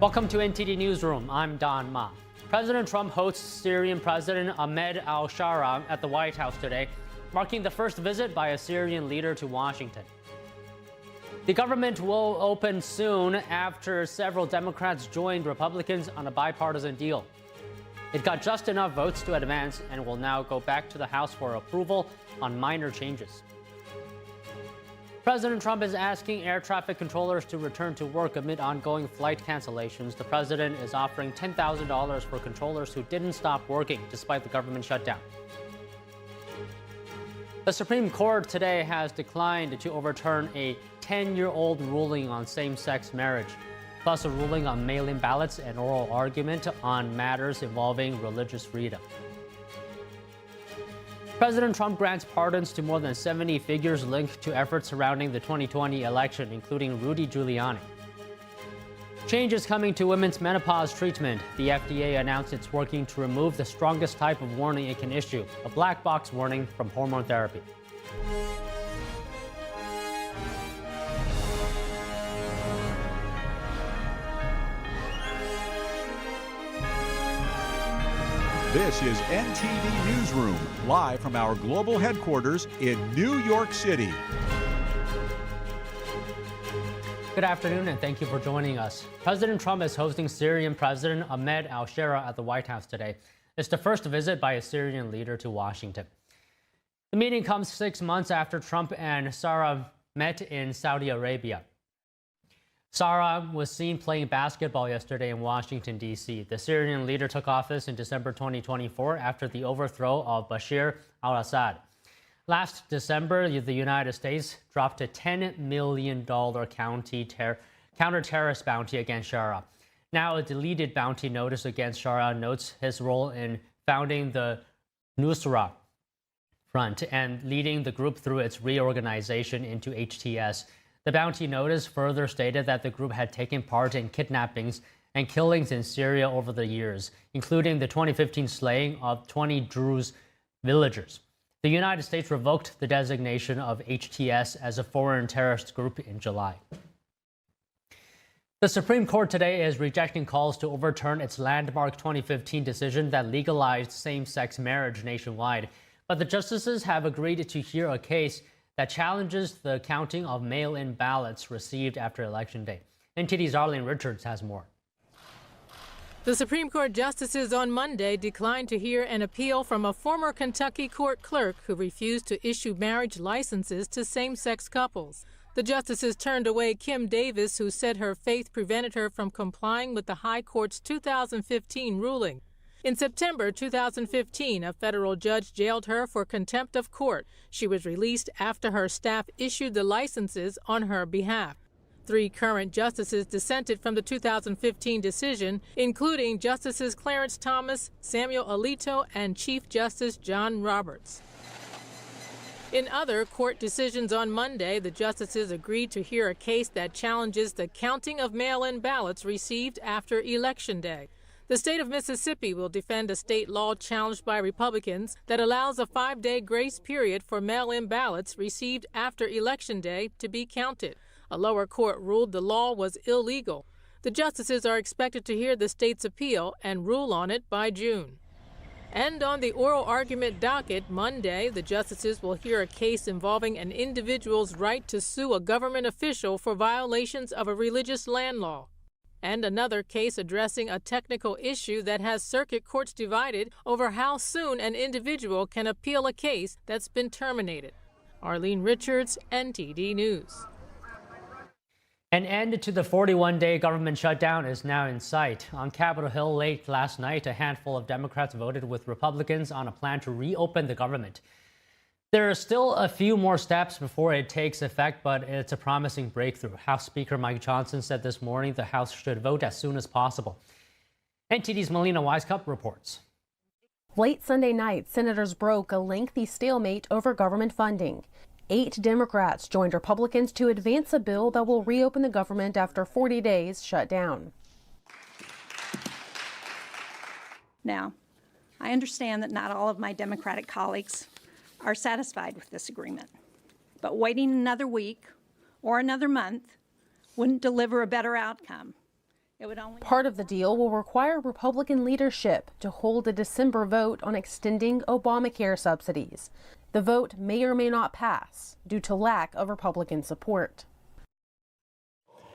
Welcome to NTD Newsroom. I'm Don Ma. President Trump hosts Syrian President Ahmed al-Shara at the White House today, marking the first visit by a Syrian leader to Washington. The government will open soon after several Democrats joined Republicans on a bipartisan deal. It got just enough votes to advance and will now go back to the House for approval on minor changes. President Trump is asking air traffic controllers to return to work amid ongoing flight cancellations. The president is offering $10,000 for controllers who didn't stop working despite the government shutdown. The Supreme Court today has declined to overturn a 10-year-old ruling on same-sex marriage, plus a ruling on mail-in ballots and oral argument on matters involving religious freedom. President Trump grants pardons to more than 70 figures linked to efforts surrounding the 2020 election, including Rudy Giuliani. Changes coming to women's menopause treatment. The FDA announced it's working to remove the strongest type of warning it can issue, a black box warning from hormone therapy. This is NTD Newsroom, live from our global headquarters in New York City. Good afternoon, and thank you for joining us. President Trump is hosting Syrian President Ahmed al-Shara at the White House today. It's the first visit by a Syrian leader to Washington. The meeting comes 6 months after Trump and Sarah met in Saudi Arabia. Sarah was seen playing basketball yesterday in Washington, D.C. The Syrian leader took office in December 2024 after the overthrow of Bashar al-Assad. Last December, the United States dropped a $10 million counter-terrorist bounty against Shara. Now, a deleted bounty notice against Shara notes his role in founding the Nusra Front and leading the group through its reorganization into HTS. The bounty notice further stated that the group had taken part in kidnappings and killings in Syria over the years, including the 2015 slaying of 20 Druze villagers. The United States revoked the designation of HTS as a foreign terrorist group in July. The Supreme Court today is rejecting calls to overturn its landmark 2015 decision that legalized same-sex marriage nationwide. But the justices have agreed to hear a case that challenges the counting of mail-in ballots received after Election Day. NTD's Arlene Richards has more. The Supreme Court justices on Monday declined to hear an appeal from a former Kentucky court clerk who refused to issue marriage licenses to same-sex couples. The justices turned away Kim Davis, who said her faith prevented her from complying with the High Court's 2015 ruling. In September 2015, a federal judge jailed her for contempt of court. She was released after her staff issued the licenses on her behalf. 3 current justices dissented from the 2015 decision, including Justices Clarence Thomas, Samuel Alito, and Chief Justice John Roberts. In other court decisions on Monday, the justices agreed to hear a case that challenges the counting of mail-in ballots received after Election Day. The state of Mississippi will defend a state law challenged by Republicans that allows a 5-day grace period for mail-in ballots received after Election Day to be counted. A lower court ruled the law was illegal. The justices are expected to hear the state's appeal and rule on it by June. And on the oral argument docket Monday, the justices will hear a case involving an individual's right to sue a government official for violations of a religious land law, and another case addressing a technical issue that has circuit courts divided over how soon an individual can appeal a case that's been terminated. Arlene Richards, NTD News. An end to the 41-day government shutdown is now in sight. On Capitol Hill late last night, a handful of Democrats voted with Republicans on a plan to reopen the government. There are still a few more steps before it takes effect, but it's a promising breakthrough. House Speaker Mike Johnson said this morning the House should vote as soon as possible. NTD's Melina Weiskup reports. Late Sunday night, senators broke a lengthy stalemate over government funding. 8 Democrats joined Republicans to advance a bill that will reopen the government after 40 days shut down. Now, I understand that not all of my Democratic colleagues are satisfied with this agreement, but waiting another week or another month wouldn't deliver a better outcome. It would only Part of the deal will require Republican leadership to hold a December vote on extending Obamacare subsidies. The vote may or may not pass due to lack of Republican support.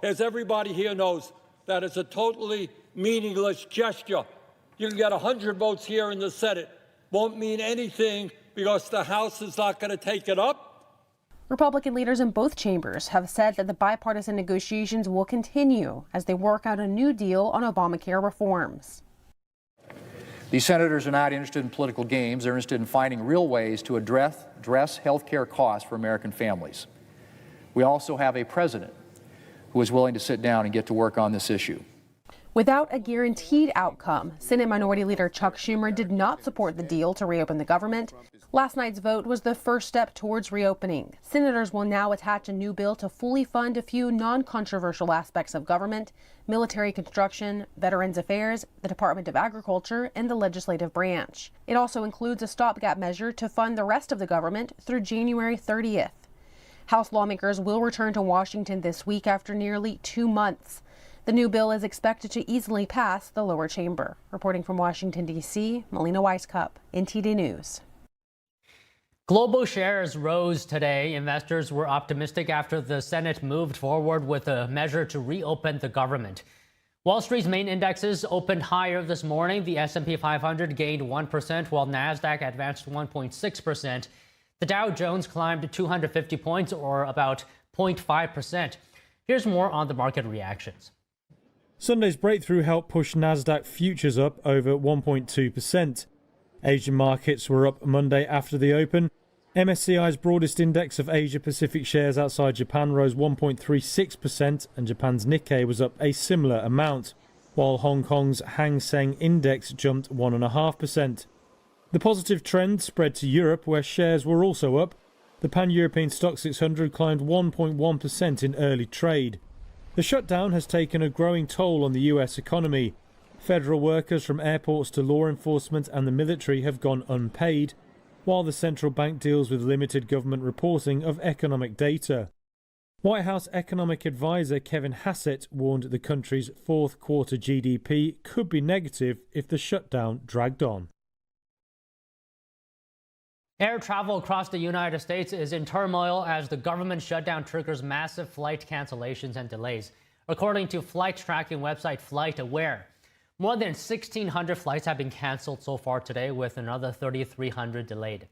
As everybody here knows, that is a totally meaningless gesture. You can get 100 votes here in the Senate. Won't mean anything because the House is not going to take it up. Republican leaders in both chambers have said that the bipartisan negotiations will continue as they work out a new deal on Obamacare reforms. These senators are not interested in political games. They're interested in finding real ways to address health care costs for American families. We also have a president who is willing to sit down and get to work on this issue. Without a guaranteed outcome, Senate Minority Leader Chuck Schumer did not support the deal to reopen the government. Last night's vote was the first step towards reopening. Senators will now attach a new bill to fully fund a few non-controversial aspects of government: military construction, Veterans Affairs, the Department of Agriculture, and the legislative branch. It also includes a stopgap measure to fund the rest of the government through January 30th. House lawmakers will return to Washington this week after nearly 2 months. The new bill is expected to easily pass the lower chamber. Reporting from Washington, D.C., Melina Weiskup, NTD News. Global shares rose today. Investors were optimistic after the Senate moved forward with a measure to reopen the government. Wall Street's main indexes opened higher this morning. The S&P 500 gained 1%, while Nasdaq advanced 1.6%. The Dow Jones climbed 250 points, or about 0.5%. Here's more on the market reactions. Sunday's breakthrough helped push Nasdaq futures up over 1.2%. Asian markets were up Monday after the open. MSCI's broadest index of Asia-Pacific shares outside Japan rose 1.36%, and Japan's Nikkei was up a similar amount, while Hong Kong's Hang Seng Index jumped 1.5%. The positive trend spread to Europe, where shares were also up. The Pan-European Stock 600 climbed 1.1% in early trade. The shutdown has taken a growing toll on the US economy. Federal workers from airports to law enforcement and the military have gone unpaid, while the central bank deals with limited government reporting of economic data. White House economic advisor Kevin Hassett warned the country's fourth quarter GDP could be negative if the shutdown dragged on. Air travel across the United States is in turmoil as the government shutdown triggers massive flight cancellations and delays. According to flight tracking website FlightAware, more than 1,600 flights have been canceled so far today, with another 3,300 delayed.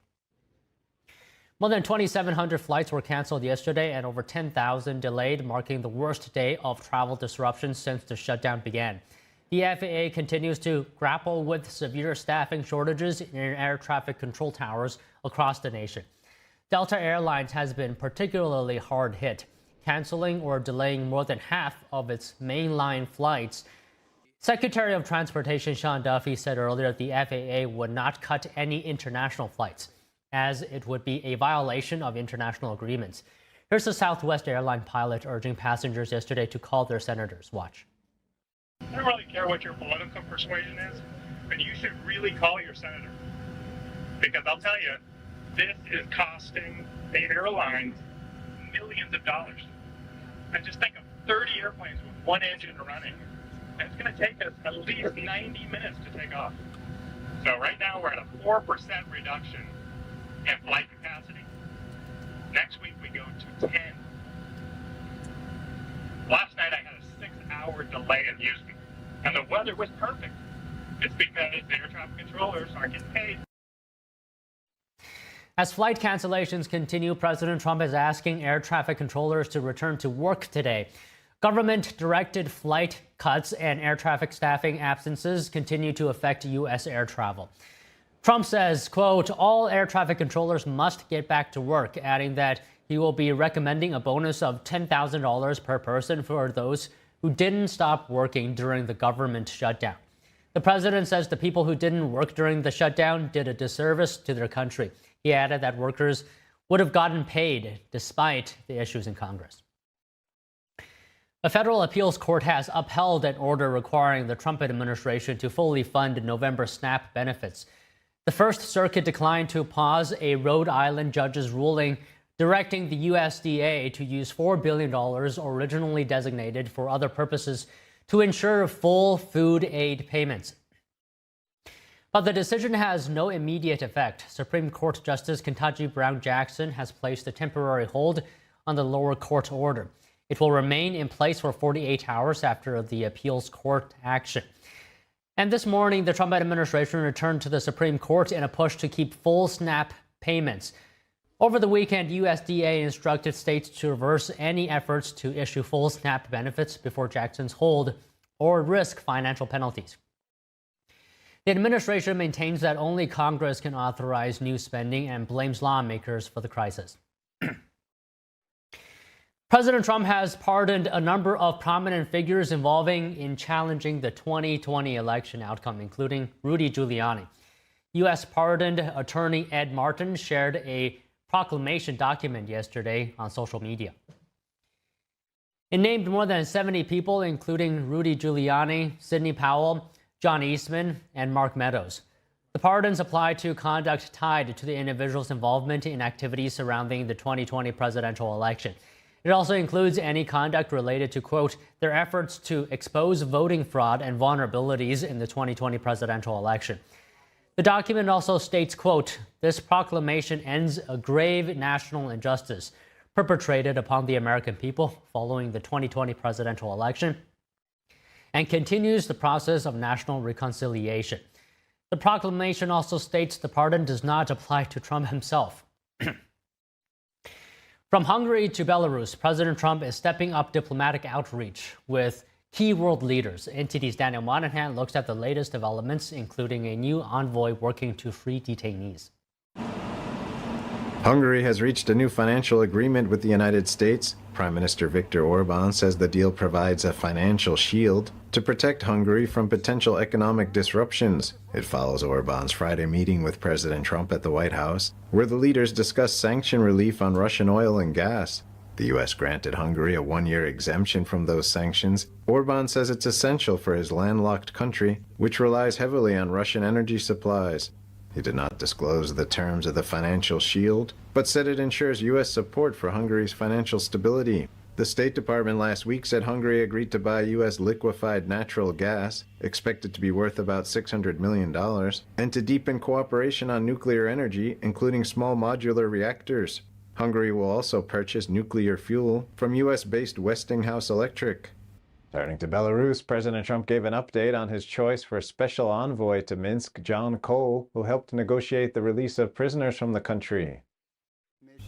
More than 2,700 flights were canceled yesterday and over 10,000 delayed, marking the worst day of travel disruptions since the shutdown began. The FAA continues to grapple with severe staffing shortages in air traffic control towers across the nation. Delta Airlines has been particularly hard hit, canceling or delaying more than half of its mainline flights. Secretary of Transportation Sean Duffy said earlier the FAA would not cut any international flights, as it would be a violation of international agreements. Here's the Southwest airline pilot urging passengers yesterday to call their senators. Watch. I don't really care what your political persuasion is, but you should really call your senator. Because I'll tell you, this is costing the airlines millions of dollars. And just think of 30 airplanes with one engine running. And it's going to take us at least 90 minutes to take off. So right now we're at a 4% reduction in flight capacity. Next week we go to 10. Last night I had a 6-hour delay in Houston. And the weather was perfect. It's because the air traffic controllers aren't getting paid. As flight cancellations continue, President Trump is asking air traffic controllers to return to work today. Government-directed flight cuts and air traffic staffing absences continue to affect U.S. air travel. Trump says, quote, all air traffic controllers must get back to work, adding that he will be recommending a bonus of $10,000 per person for those who didn't stop working during the government shutdown. The president says the people who didn't work during the shutdown did a disservice to their country. He added that workers would have gotten paid despite the issues in Congress. A federal appeals court has upheld an order requiring the Trump administration to fully fund November SNAP benefits. The First Circuit declined to pause a Rhode Island judge's ruling directing the USDA to use $4 billion originally designated for other purposes to ensure full food aid payments. But the decision has no immediate effect. Supreme Court Justice Ketanji Brown Jackson has placed a temporary hold on the lower court order. It will remain in place for 48 hours after the appeals court action. And this morning, the Trump administration returned to the Supreme Court in a push to keep full SNAP payments. Over the weekend, USDA instructed states to reverse any efforts to issue full SNAP benefits before Jackson's hold or risk financial penalties. The administration maintains that only Congress can authorize new spending and blames lawmakers for the crisis. President Trump has pardoned a number of prominent figures involving in challenging the 2020 election outcome, including Rudy Giuliani. U.S. pardoned attorney Ed Martin shared a proclamation document yesterday on social media. It named more than 70 people, including Rudy Giuliani, Sidney Powell, John Eastman, and Mark Meadows. The pardons apply to conduct tied to the individual's involvement in activities surrounding the 2020 presidential election. It also includes any conduct related to, quote, their efforts to expose voting fraud and vulnerabilities in the 2020 presidential election. The document also states, quote, this proclamation ends a grave national injustice perpetrated upon the American people following the 2020 presidential election and continues the process of national reconciliation. The proclamation also states the pardon does not apply to Trump himself. From Hungary to Belarus, President Trump is stepping up diplomatic outreach with key world leaders. NTD's Daniel Monahan looks at the latest developments, including a new envoy working to free detainees. Hungary has reached a new financial agreement with the United States. Prime Minister Viktor Orban says the deal provides a financial shield to protect Hungary from potential economic disruptions. It follows Orban's Friday meeting with President Trump at the White House, where the leaders discussed sanction relief on Russian oil and gas. The U.S. granted Hungary a one-year exemption from those sanctions. Orban says it's essential for his landlocked country, which relies heavily on Russian energy supplies. He did not disclose the terms of the financial shield, but said it ensures U.S. support for Hungary's financial stability. The State Department last week said Hungary agreed to buy U.S. liquefied natural gas, expected to be worth about $600 million, and to deepen cooperation on nuclear energy, including small modular reactors. Hungary will also purchase nuclear fuel from U.S.-based Westinghouse Electric. Turning to Belarus, President Trump gave an update on his choice for special envoy to Minsk, John Cole, who helped negotiate the release of prisoners from the country.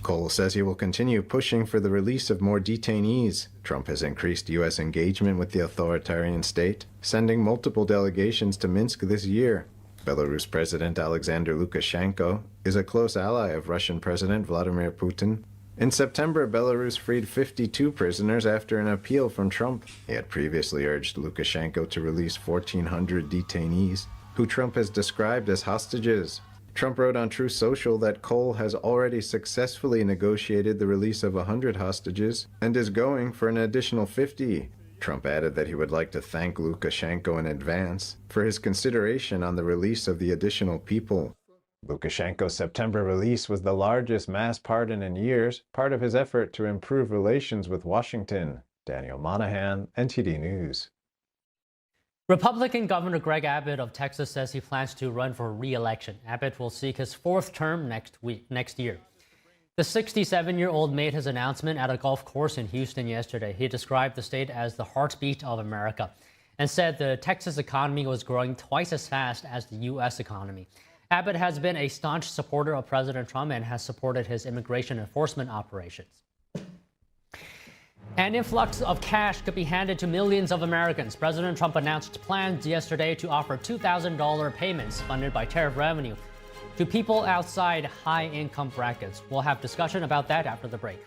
Cole says he will continue pushing for the release of more detainees. Trump has increased U.S. engagement with the authoritarian state, sending multiple delegations to Minsk this year. Belarus President Alexander Lukashenko is a close ally of Russian President Vladimir Putin. In September, Belarus freed 52 prisoners after an appeal from Trump. He had previously urged Lukashenko to release 1,400 detainees, who Trump has described as hostages. Trump wrote on Truth Social that Cole has already successfully negotiated the release of 100 hostages and is going for an additional 50. Trump added that he would like to thank Lukashenko in advance for his consideration on the release of the additional people. Lukashenko's September release was the largest mass pardon in years, part of his effort to improve relations with Washington. Daniel Monahan, NTD News. Republican Governor Greg Abbott of Texas says he plans to run for re-election. Abbott will seek his fourth term next year. The 67-year-old made his announcement at a golf course in Houston yesterday. He described the state as the heartbeat of America and said the Texas economy was growing twice as fast as the U.S. economy. Abbott has been a staunch supporter of President Trump and has supported his immigration enforcement operations. An influx of cash could be handed to millions of Americans. President Trump announced plans yesterday to offer $2,000 payments funded by tariff revenue to people outside high-income brackets. We'll have discussion about that after the break.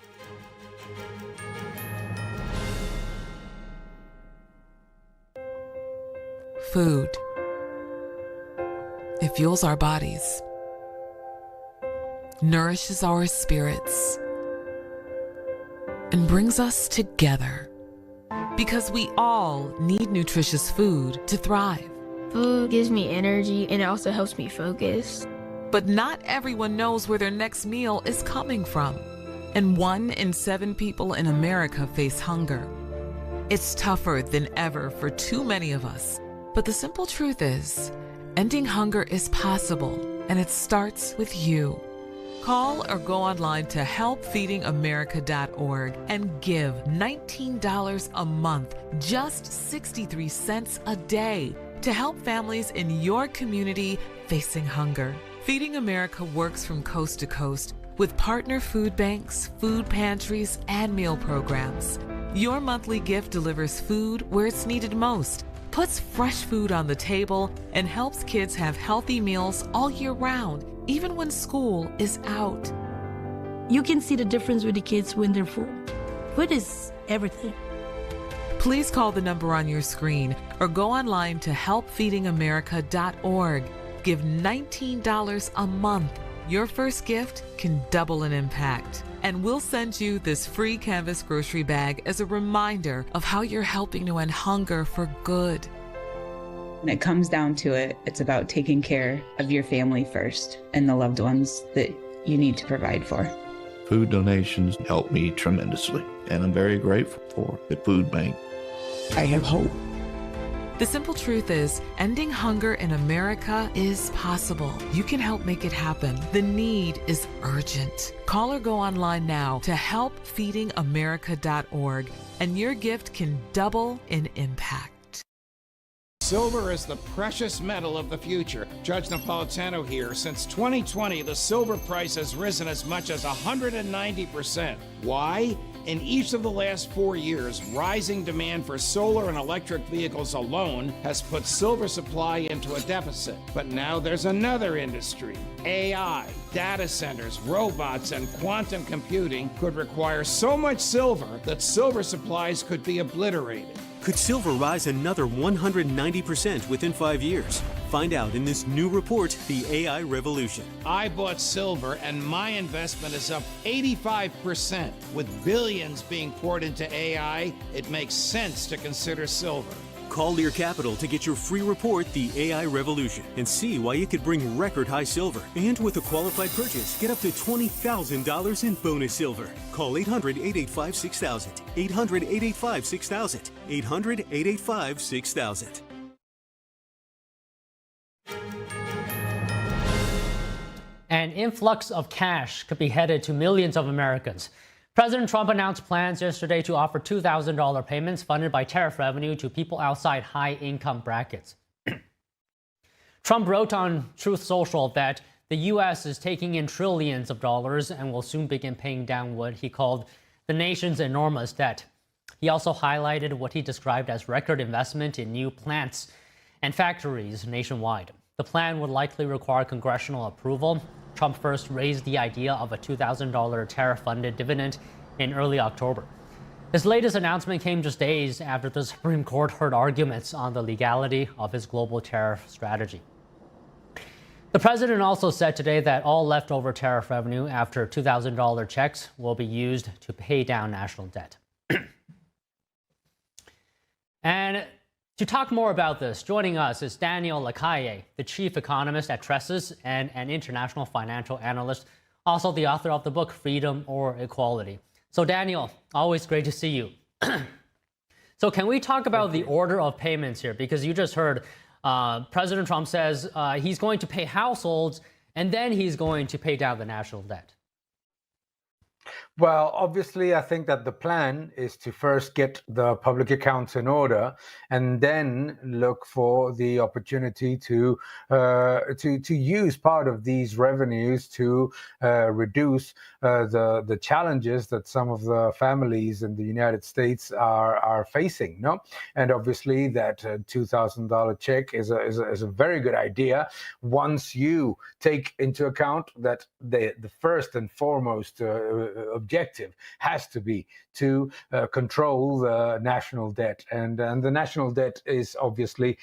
Food. It fuels our bodies, nourishes our spirits, and brings us together. Because we all need nutritious food to thrive. Food gives me energy and it also helps me focus. But not everyone knows where their next meal is coming from. And 1 in 7 people in America face hunger. It's tougher than ever for too many of us. But the simple truth is, ending hunger is possible, and it starts with you. Call or go online to helpfeedingamerica.org and give $19 a month, just 63 cents a day, to help families in your community facing hunger. Feeding America works from coast to coast with partner food banks, food pantries, and meal programs. Your monthly gift delivers food where it's needed most, puts fresh food on the table, and helps kids have healthy meals all year round, even when school is out. You can see the difference with the kids when they're full. Food is everything. Please call the number on your screen or go online to helpfeedingamerica.org. Give $19 a month. Your first gift can double an impact. And we'll send you this free canvas grocery bag as a reminder of how you're helping to end hunger for good. When it comes down to it, it's about taking care of your family first and the loved ones that you need to provide for. Food donations help me tremendously, and I'm very grateful for the food bank. I have hope. The simple truth is, ending hunger in America is possible. You can help make it happen. The need is urgent. Call or go online now to helpfeedingamerica.org, and your gift can double in impact. Silver is the precious metal of the future. Judge Napolitano here. Since 2020, the silver price has risen as much as 190%. Why? In each of the last 4 years, rising demand for solar and electric vehicles alone has put silver supply into a deficit. But now there's another industry. AI, data centers, robots, and quantum computing could require so much silver that silver supplies could be obliterated. Could silver rise another 190% within 5 years? Find out in this new report, The AI Revolution. I bought silver and my investment is up 85%. With billions being poured into AI, it makes sense to consider silver. Call Lear Capital to get your free report, The AI Revolution, and see why it could bring record high silver. And with a qualified purchase, get up to $20,000 in bonus silver. Call 800-885-6000. 800-885-6000. 800-885-6000. An influx of cash could be headed to millions of Americans. President Trump announced plans yesterday to offer $2,000 payments funded by tariff revenue to people outside high-income brackets. Trump wrote on Truth Social that the U.S. is taking in trillions of dollars and will soon begin paying down what he called the nation's enormous debt. He also highlighted what he described as record investment in new plants and factories nationwide. The plan would likely require congressional approval. Trump first raised the idea of a $2,000 tariff-funded dividend in early October. His latest announcement came just days after the Supreme Court heard arguments on the legality of his global tariff strategy. The president also said today that all leftover tariff revenue after $2,000 checks will be used to pay down national debt. And to talk more about this, joining us is Daniel Lacalle, the chief economist at Tressis and an international financial analyst, also the author of the book Freedom or Equality. So Daniel, always great to see you. So can we talk about the order of payments here? Because you just heard President Trump says he's going to pay households and then he's going to pay down the national debt. Well, obviously, I think that the plan is to first get the public accounts in order and then look for the opportunity to use part of these revenues to reduce the challenges that some of the families in the United States are facing. No, and obviously that $2,000 check is a very good idea once you take into account that the first and foremost objective has to be to control the national debt. And the national debt is obviously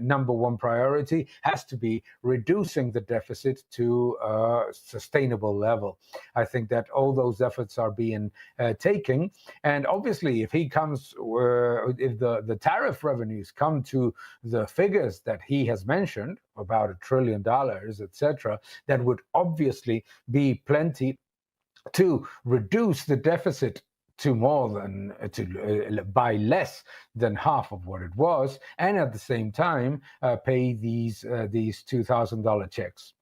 number one priority, has to be reducing the deficit to a sustainable level. I think that all those efforts are being taken. And obviously, if he comes, if the tariff revenues come to the figures that he has mentioned, about $1 trillion, etc., that would obviously be plenty to reduce the deficit by less than half of what it was, and at the same time pay these $2,000 checks.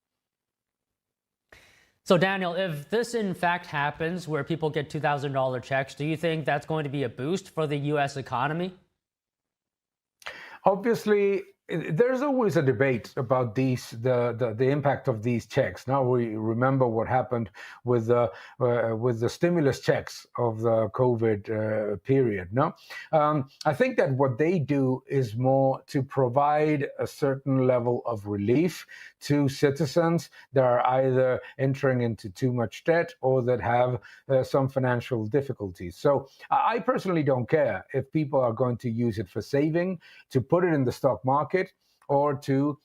So, Daniel, if this in fact happens where people get $2,000 checks, do you think that's going to be a boost for the U.S. economy? Obviously, there's always a debate about the impact of these checks. Now we remember what happened with the stimulus checks of the COVID period. No, I think that what they do is more to provide a certain level of relief to citizens that are either entering into too much debt or that have some financial difficulties. So I personally don't care if people are going to use it for saving, to put it in the stock market, or to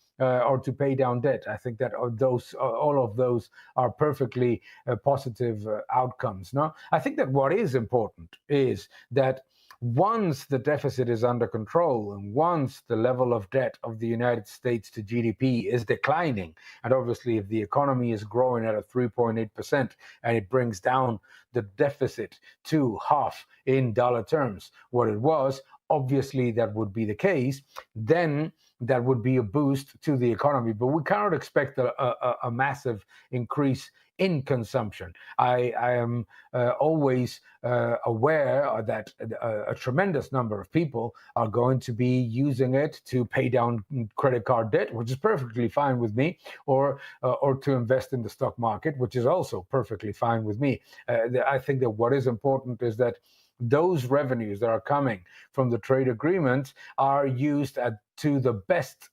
pay down debt. I think that all of those are perfectly positive outcomes. No, I think that what is important is that once the deficit is under control and once the level of debt of the United States to GDP is declining, and obviously if the economy is growing at a 3.8% and it brings down the deficit to half in dollar terms what it was, obviously that would be the case, then that would be a boost to the economy. But we cannot expect a massive increase in consumption. I am always aware that a tremendous number of people are going to be using it to pay down credit card debt, which is perfectly fine with me, or to invest in the stock market, which is also perfectly fine with me. I think that what is important is that those revenues that are coming from the trade agreements are used to the best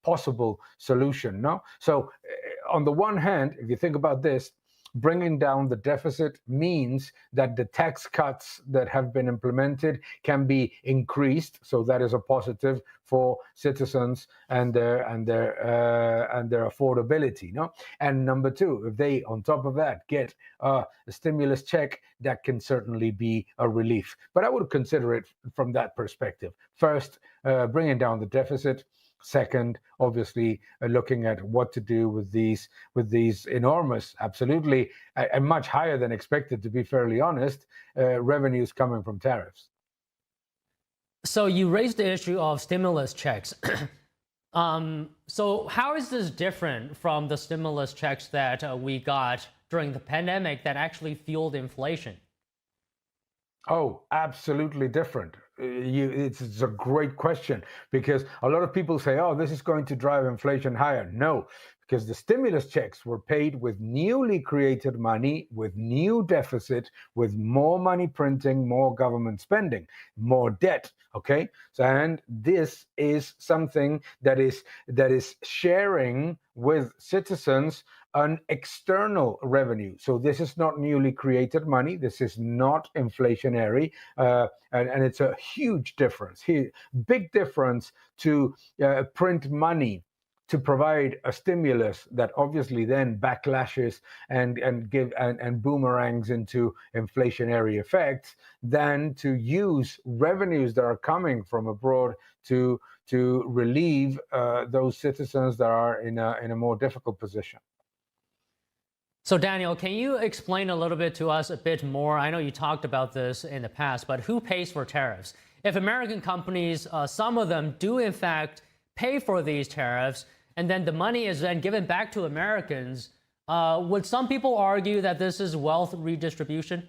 possible solution. No, so on the one hand, if you think about this, bringing down the deficit means that the tax cuts that have been implemented can be increased. So that is a positive for citizens and their affordability. No, and number two, if they on top of that get a stimulus check, that can certainly be a relief. But I would consider it from that perspective. First, bringing down the deficit. Second, obviously, looking at what to do with these enormous, absolutely, and much higher than expected, to be fairly honest, revenues coming from tariffs. So you raised the issue of stimulus checks. So how is this different from the stimulus checks that we got during the pandemic that actually fueled inflation? Oh, absolutely different. It's a great question, because a lot of people say, oh, this is going to drive inflation higher. No, because the stimulus checks were paid with newly created money, with new deficit, with more money printing, more government spending, more debt. Okay, so and this is something that is sharing with citizens an external revenue. So this is not newly created money. This is not inflationary, and it's a huge difference. Big difference to print money to provide a stimulus that obviously then backlashes and boomerangs into inflationary effects, than to use revenues that are coming from abroad to relieve those citizens that are in a more difficult position. So Daniel, can you explain a little bit to us a bit more? I know you talked about this in the past, but who pays for tariffs? If American companies, some of them do in fact pay for these tariffs, and then the money is then given back to Americans, would some people argue that this is wealth redistribution?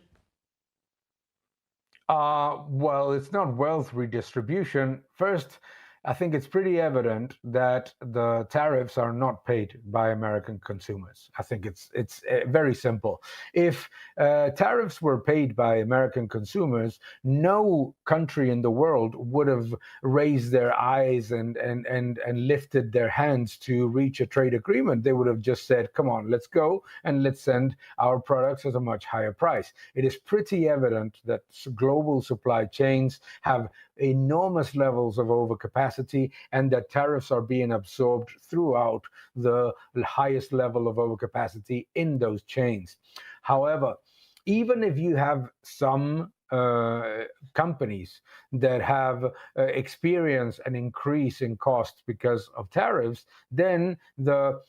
Well, it's not wealth redistribution. First, I think it's pretty evident that the tariffs are not paid by American consumers. I think it's very simple. If tariffs were paid by American consumers, no country in the world would have raised their eyes and lifted their hands to reach a trade agreement. They would have just said, come on, let's go and let's send our products at a much higher price. It is pretty evident that global supply chains have enormous levels of overcapacity, and that tariffs are being absorbed throughout the highest level of overcapacity in those chains. However, even if you have some companies that have experienced an increase in costs because of tariffs, then the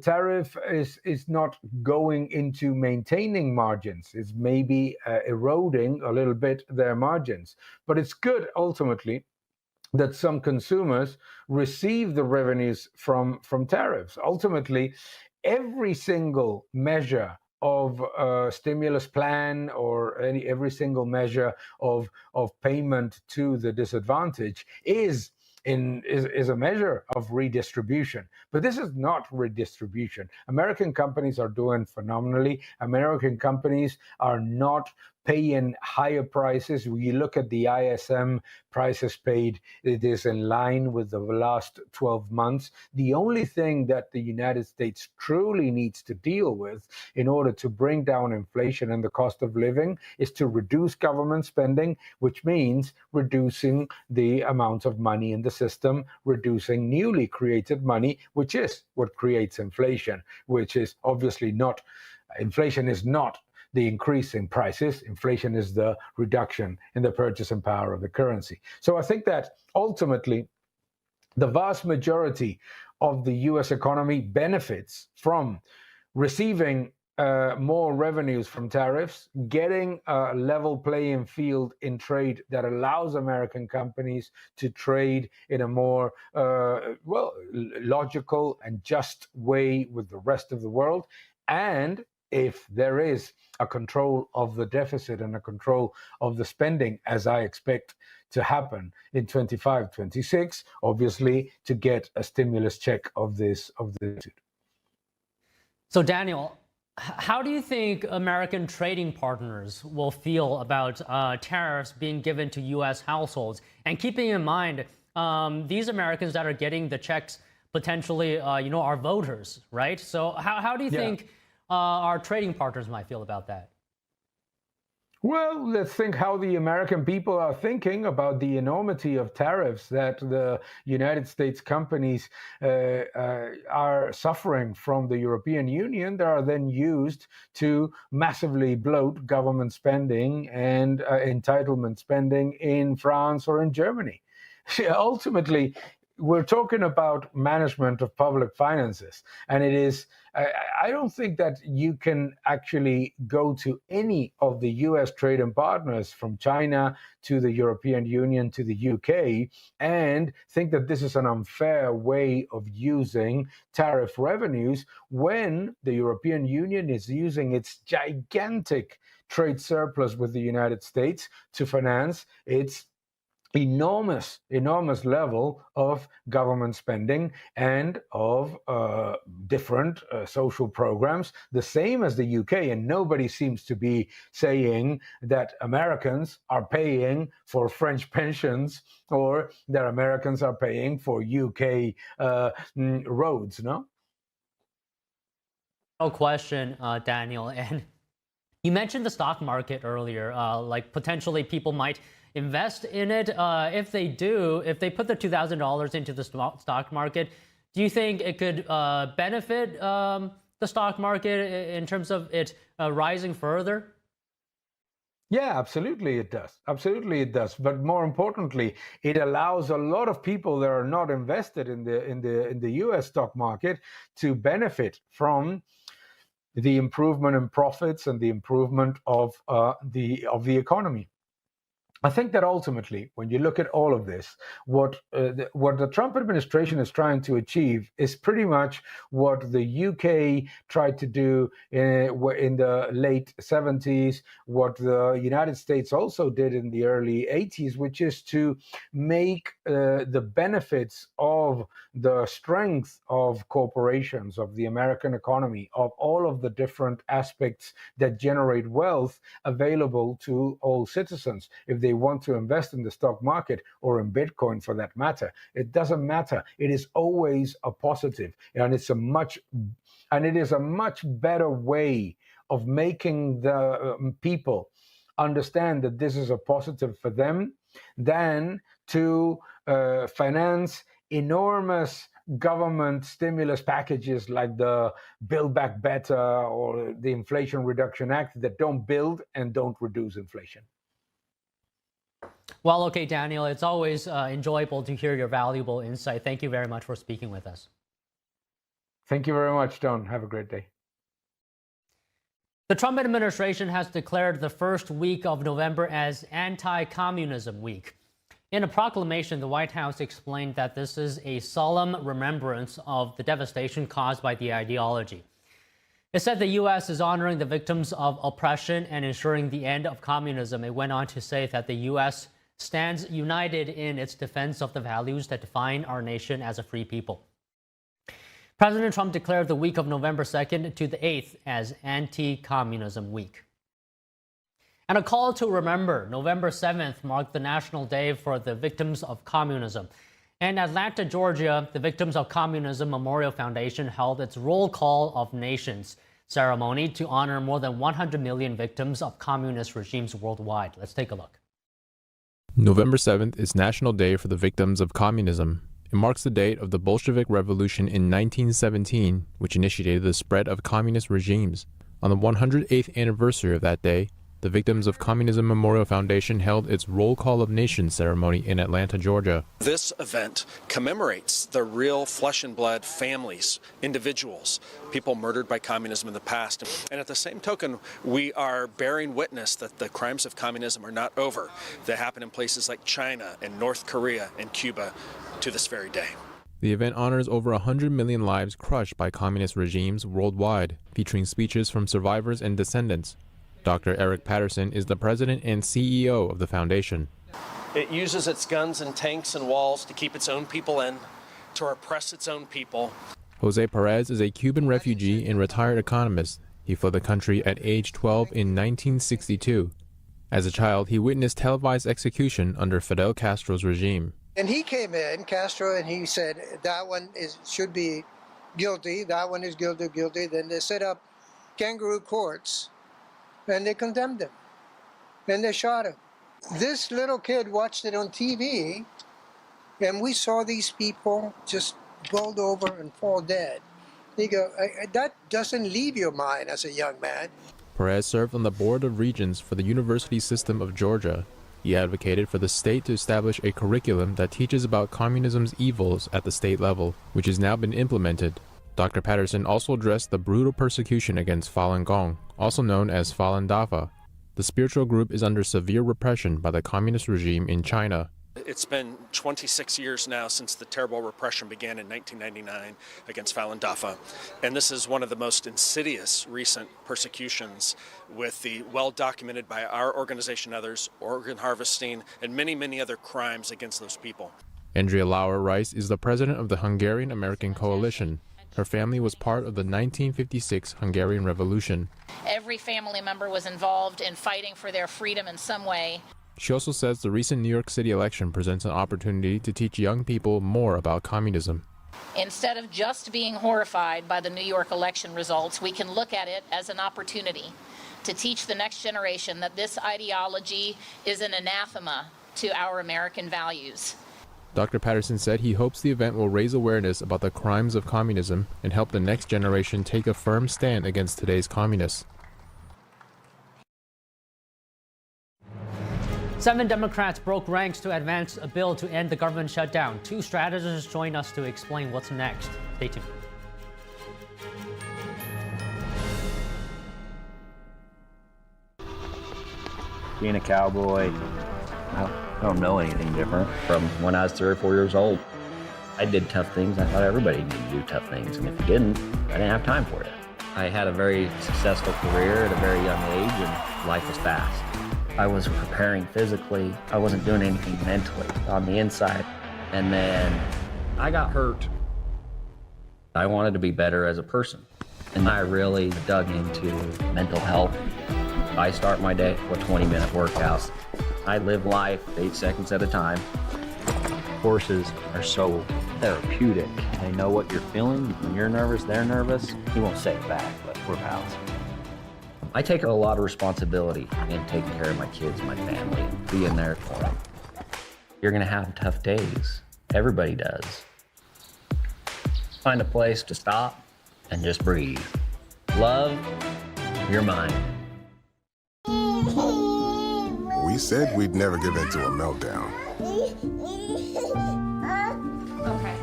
tariff is not going into maintaining margins. It's maybe eroding a little bit their margins. But it's good ultimately that some consumers receive the revenues from tariffs. Ultimately, every single measure of stimulus plan or every single measure of payment to the disadvantaged is a measure of redistribution. But this is not redistribution. American companies are doing phenomenally. American companies are not paying higher prices. When you look at the ISM prices paid, it is in line with the last 12 months. The only thing that the United States truly needs to deal with in order to bring down inflation and the cost of living is to reduce government spending, which means reducing the amount of money in the system, reducing newly created money, which is what creates inflation, which is obviously not, inflation is not the increase in prices. Inflation is the reduction in the purchasing power of the currency. So I think that ultimately the vast majority of the US economy benefits from receiving more revenues from tariffs, getting a level playing field in trade that allows American companies to trade in a more logical and just way with the rest of the world. And if there is a control of the deficit and a control of the spending, as I expect to happen in 25-26, obviously to get a stimulus check of this. So Daniel, how do you think American trading partners will feel about tariffs being given to U.S. households? And keeping in mind, these Americans that are getting the checks potentially, are voters, right? So how do you think our trading partners might feel about that? Well, let's think how the American people are thinking about the enormity of tariffs that the United States companies are suffering from the European Union that are then used to massively bloat government spending and entitlement spending in France or in Germany. Ultimately, we're talking about management of public finances, and it is, I don't think that you can actually go to any of the US trading partners from China to the European Union to the UK and think that this is an unfair way of using tariff revenues when the European Union is using its gigantic trade surplus with the United States to finance its enormous level of government spending and of different social programs, the same as the UK. And nobody seems to be saying that Americans are paying for French pensions or that Americans are paying for UK roads, no? No question, Daniel. And you mentioned the stock market earlier, like potentially people might invest in it. If they put the $2,000 into the stock market, do you think it could benefit the stock market in terms of it rising further? Yeah, absolutely it does. Absolutely it does. But more importantly, it allows a lot of people that are not invested in the US stock market to benefit from the improvement in profits and the improvement of the economy. I think that ultimately, when you look at all of this, what the Trump administration is trying to achieve is pretty much what the UK tried to do in the late 70s, what the United States also did in the early 80s, which is to make the benefits of the strength of corporations, of the American economy, of all of the different aspects that generate wealth available to all citizens. If they want to invest in the stock market or in Bitcoin for that matter, it doesn't matter. It is always a positive, and it is a much better way of making the people understand that this is a positive for them than to finance enormous government stimulus packages like the Build Back Better or the Inflation Reduction Act that don't build and don't reduce inflation. Well, okay, Daniel, it's always enjoyable to hear your valuable insight. Thank you very much for speaking with us. Thank you very much, Don. Have a great day. The Trump administration has declared the first week of November as Anti-communism week. In a proclamation, the White House explained that this is a solemn remembrance of the devastation caused by the ideology. It said the U.S. is honoring the victims of oppression and ensuring the end of communism. It went on to say that the U.S. stands united in its defense of the values that define our nation as a free people. President Trump declared the week of November 2nd to the 8th as Anti-communism week. And a call to remember, November 7th marked the National Day for the Victims of Communism. In Atlanta, Georgia, the Victims of Communism Memorial Foundation held its Roll Call of Nations ceremony to honor more than 100 million victims of communist regimes worldwide. Let's take a look. November 7th is National Day for the Victims of Communism. It marks the date of the Bolshevik Revolution in 1917, which initiated the spread of communist regimes. On the 108th anniversary of that day, the Victims of Communism Memorial Foundation held its Roll Call of Nations ceremony in Atlanta, Georgia. This event commemorates the real flesh and blood families, individuals, people murdered by communism in the past. And at the same token, we are bearing witness that the crimes of communism are not over. They happen in places like China and North Korea and Cuba to this very day. The event honors over 100 million lives crushed by communist regimes worldwide, featuring speeches from survivors and descendants. Dr. Eric Patterson is the president and CEO of the foundation. It uses its guns and tanks and walls to keep its own people in, to repress its own people. Jose Perez is a Cuban refugee and retired economist. He fled the country at age 12 in 1962. As a child, he witnessed televised execution under Fidel Castro's regime. And he came in, Castro, and he said, that one should be guilty, that one is guilty. Then they set up kangaroo courts, and they condemned him, and they shot him. This little kid watched it on TV, and we saw these people just rolled over and fall dead. You go, that doesn't leave your mind as a young man. Perez served on the Board of Regents for the University System of Georgia. He advocated for the state to establish a curriculum that teaches about communism's evils at the state level, which has now been implemented. Dr. Patterson also addressed the brutal persecution against Falun Gong, also known as Falun Dafa. The spiritual group is under severe repression by the communist regime in China. It's been 26 years now since the terrible repression began in 1999 against Falun Dafa, and this is one of the most insidious recent persecutions, with the well-documented by our organization and others, organ harvesting, and many, many other crimes against those people. Andrea Lauer-Rice is the president of the Hungarian-American Coalition. Her family was part of the 1956 Hungarian Revolution. Every family member was involved in fighting for their freedom in some way. She also says the recent New York City election presents an opportunity to teach young people more about communism. Instead of just being horrified by the New York election results, we can look at it as an opportunity to teach the next generation that this ideology is an anathema to our American values. Dr. Patterson said he hopes the event will raise awareness about the crimes of communism and help the next generation take a firm stand against today's communists. 7 Democrats broke ranks to advance a bill to end the government shutdown. 2 strategists join us to explain what's next. Stay tuned. Being a cowboy, I don't know anything different from when I was 3 or 4 years old. I did tough things. I thought everybody needed to do tough things, and if you didn't, I didn't have time for it. I had a very successful career at a very young age, and life was fast. I was preparing physically. I wasn't doing anything mentally on the inside. And then I got hurt. I wanted to be better as a person, and I really dug into mental health. I start my day with 20-minute workouts. I live life 8 seconds at a time. Horses are so therapeutic. They know what you're feeling. When you're nervous, they're nervous. You won't say it back, but we're pals. I take a lot of responsibility in taking care of my kids, my family, and being there for them. You're gonna have tough days. Everybody does. Find a place to stop and just breathe. Love your mind. We said we'd never give in to a meltdown. Okay.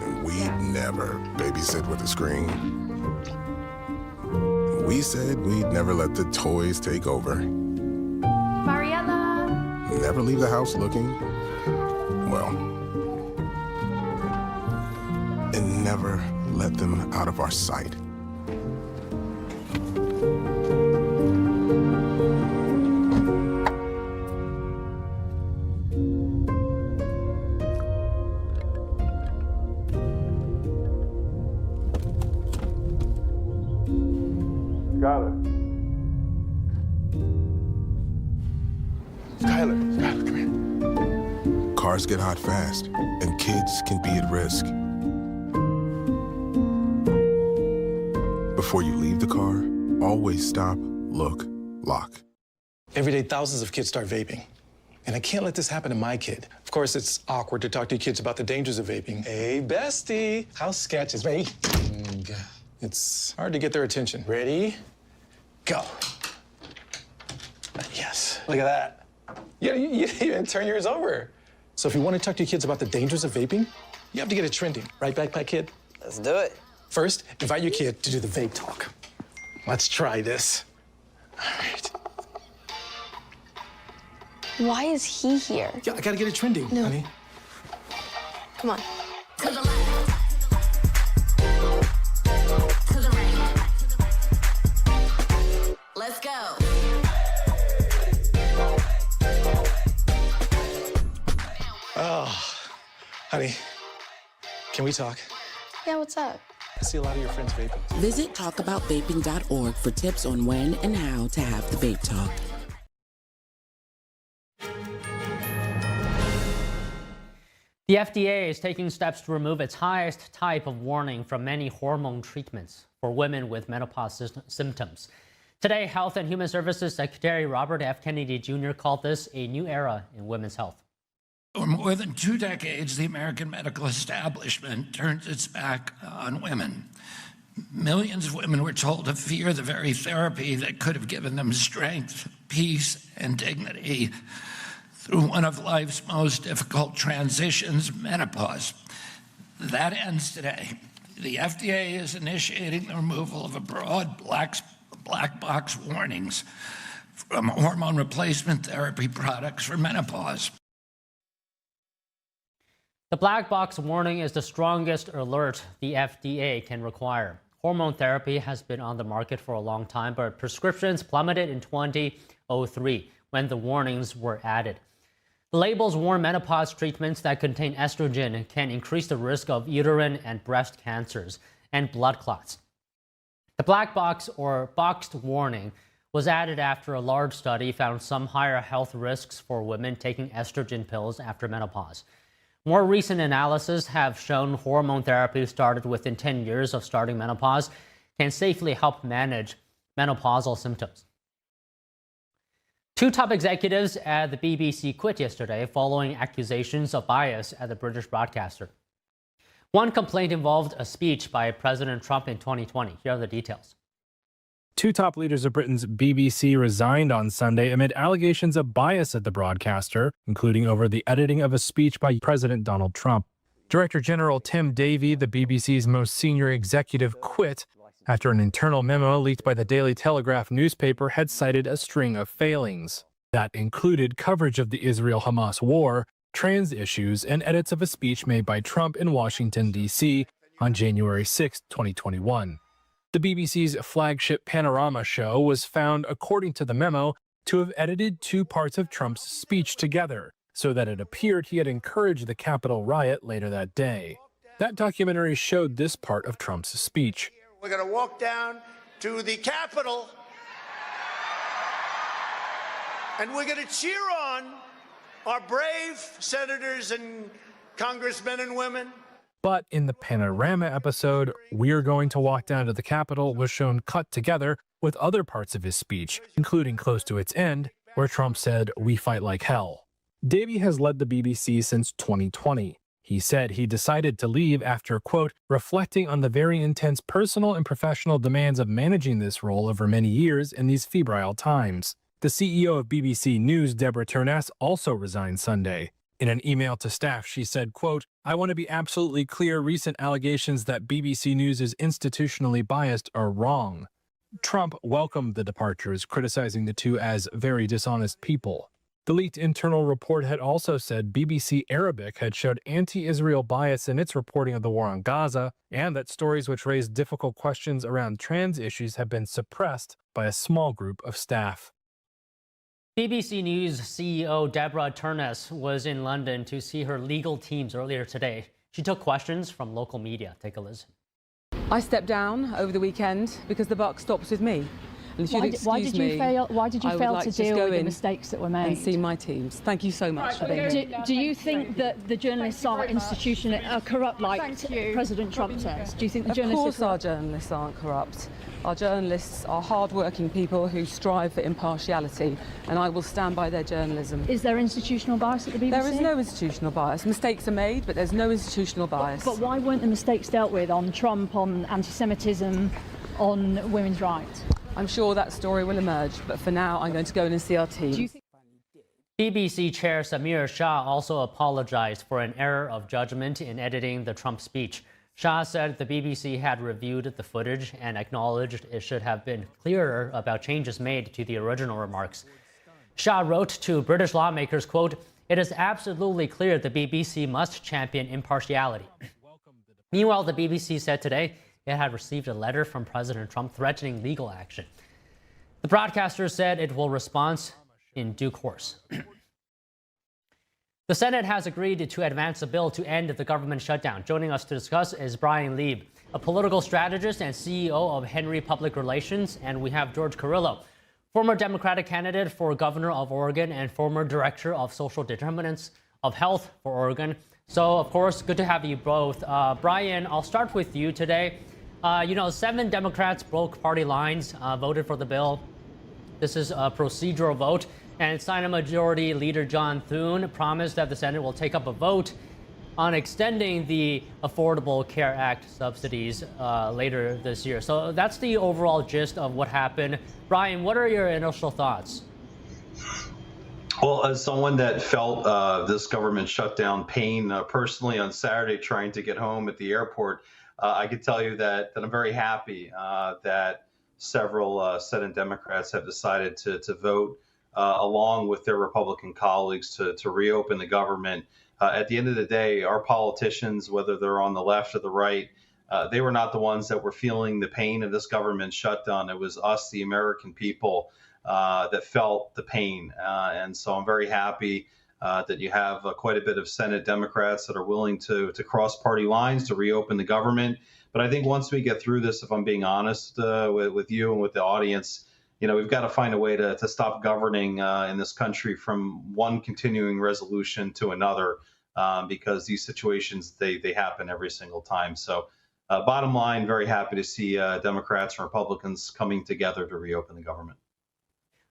And we'd never babysit with a screen. We said we'd never let the toys take over. Mariella! Never leave the house looking, well, and never let them out of our sight. Skylar, come here. Cars get hot fast, and kids can be at risk. Before you leave the car, always stop, look, lock. Every day, thousands of kids start vaping. And I can't let this happen to my kid. Of course, it's awkward to talk to your kids about the dangers of vaping. Hey, bestie, how sketch is me? It's hard to get their attention. Ready? Go. Yes, look at that. You even turn yours over. So if you want to talk to your kids about the dangers of vaping, you have to get it trending. Right, backpack kid? Let's do it. First, invite your kid to do the vape talk. Let's try this. All right. Why is he here? Yeah, I gotta get it trending, honey. Come on. To the left. To the right. Let's go. Oh, honey, can we talk? Yeah, what's up? I see a lot of your friends vaping. Visit talkaboutvaping.org for tips on when and how to have the vape talk. The FDA is taking steps to remove its highest type of warning from many hormone treatments for women with menopause symptoms. Today, Health and Human Services Secretary Robert F. Kennedy Jr. called this a new era in women's health. For more than 2 decades, the American medical establishment turns its back on women. Millions of women were told to fear the very therapy that could have given them strength, peace, and dignity through one of life's most difficult transitions, menopause. That ends today. The FDA is initiating the removal of a broad black box warnings from hormone replacement therapy products for menopause. The black box warning is the strongest alert the FDA can require. Hormone therapy has been on the market for a long time, but prescriptions plummeted in 2003 when the warnings were added. The labels warn menopause treatments that contain estrogen can increase the risk of uterine and breast cancers and blood clots. The black box or boxed warning was added after a large study found some higher health risks for women taking estrogen pills after menopause. More recent analyses have shown hormone therapy started within 10 years of starting menopause can safely help manage menopausal symptoms. 2 top executives at the BBC quit yesterday following accusations of bias at the British broadcaster. One complaint involved a speech by President Trump in 2020. Here are the details. 2 top leaders of Britain's BBC resigned on Sunday amid allegations of bias at the broadcaster, including over the editing of a speech by President Donald Trump. Director General Tim Davie, the BBC's most senior executive, quit after an internal memo leaked by the Daily Telegraph newspaper had cited a string of failings. That included coverage of the Israel-Hamas war, trans issues, and edits of a speech made by Trump in Washington, D.C. on January 6, 2021. The BBC's flagship Panorama show was found, according to the memo, to have edited 2 parts of Trump's speech together, so that it appeared he had encouraged the Capitol riot later that day. That documentary showed this part of Trump's speech. We're going to walk down to the Capitol, and we're going to cheer on our brave senators and congressmen and women. But in the Panorama episode, "We're Going to Walk Down to the Capitol" was shown cut together with other parts of his speech, including close to its end, where Trump said, "We fight like hell." Davie has led the BBC since 2020. He said he decided to leave after, quote, reflecting on the very intense personal and professional demands of managing this role over many years in these febrile times. The CEO of BBC News, Deborah Turness, also resigned Sunday. In an email to staff, she said, quote, "I want to be absolutely clear, recent allegations that BBC News is institutionally biased are wrong." Trump welcomed the departures, criticizing the two as very dishonest people. The leaked internal report had also said BBC Arabic had showed anti-Israel bias in its reporting of the war on Gaza, and that stories which raised difficult questions around trans issues have been suppressed by a small group of staff. BBC News CEO Deborah Turness was in London to see her legal teams earlier today. She took questions from local media. Take a listen. I stepped down over the weekend because the buck stops with me. And if you'll excuse why did you fail to deal with the mistakes that were made? And see my teams. Thank you so much for being here. Do you think that the journalists are corrupt like President Trump says? Do you think the journalists Of course our journalists aren't corrupt. Our journalists are hard-working people who strive for impartiality, and I will stand by their journalism. Is there institutional bias at the BBC? There is no institutional bias. Mistakes are made, but there's no institutional bias. But why weren't the mistakes dealt with on Trump, on anti-Semitism, on women's rights? I'm sure that story will emerge, but for now I'm going to go in and see our team. BBC Chair Samir Shah also apologized for an error of judgment in editing the Trump speech. Shah said the BBC had reviewed the footage and acknowledged it should have been clearer about changes made to the original remarks. Shah wrote to British lawmakers, quote, "It is absolutely clear the BBC must champion impartiality." Meanwhile, the BBC said today it had received a letter from President Trump threatening legal action. The broadcaster said it will respond in due course. The Senate has agreed to advance a bill to end the government shutdown. Joining us to discuss is Brian Lieb, a political strategist and CEO of Henry Public Relations, and we have George Carrillo, former Democratic candidate for governor of Oregon and former director of social determinants of health for Oregon. So, of course, good to have you both. Brian, I'll start with you today. 7 Democrats broke party lines, voted for the bill. This is a procedural vote. And Senate Majority Leader John Thune promised that the Senate will take up a vote on extending the Affordable Care Act subsidies later this year. So that's the overall gist of what happened. Brian, what are your initial thoughts? Well, as someone that felt this government shutdown pain personally on Saturday trying to get home at the airport, I could tell you that I'm very happy that several Senate Democrats have decided to vote along with their Republican colleagues to reopen the government. At the end of the day, our politicians, whether they're on the left or the right, they were not the ones that were feeling the pain of this government shutdown. It was us, the American people, that felt the pain. And so I'm very happy that you have quite a bit of Senate Democrats that are willing to cross party lines to reopen the government. But I think once we get through this, if I'm being honest with you and with the audience, we've got to find a way to stop governing in this country from one continuing resolution to another, because these situations, they happen every single time. So bottom line, very happy to see Democrats and Republicans coming together to reopen the government.